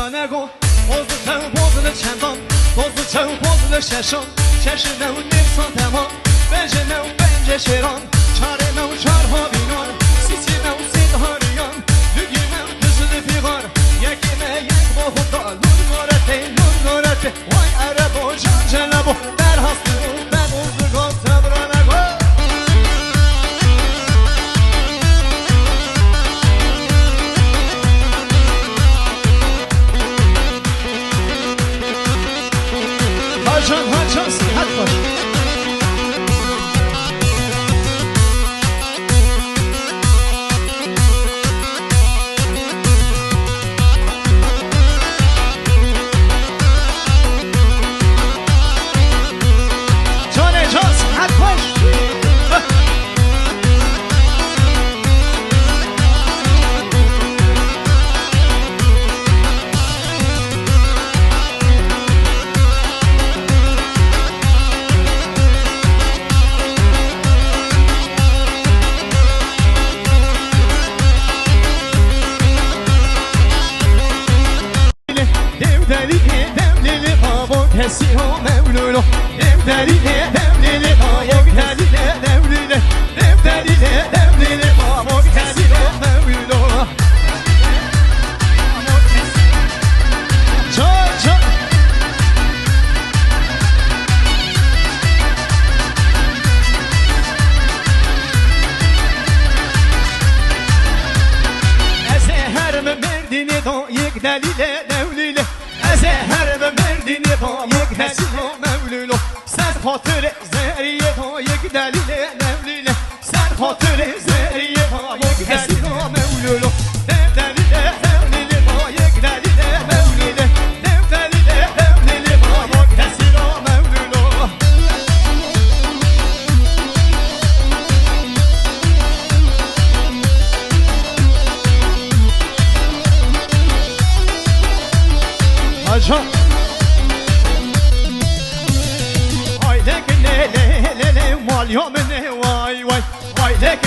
را نگو بازو تو بازو چندان بازو تو بازو ششان شش نو نفسان تمام بنج نو بنج شیران چاره نو چارها بینان سیسی نو سیدها ریان لگی نو دزد فیغار یکی نه یک با خدا نور نورته وای عرب و جان جلبو در هستو در بزرگان تبرا نگو هاجان صحت باش جان صحت باش کسی ها مولولو دلیل دلیل بابا دلیل دلیل دلیل دلیل بابا کسی ها مولولو جان از هر مردینی دو یک دلیل دلیل از هر مردینی با یک دلیل مولولو سر خاطر زهریه با یک دلیل مولولو سر خاطر زهریه با یک دلیل مولولو دلیل دلیل با یک دلیل مولولو دلیل دلیل با یک دلیل مولولو آجا ماليوم واي واي واي لك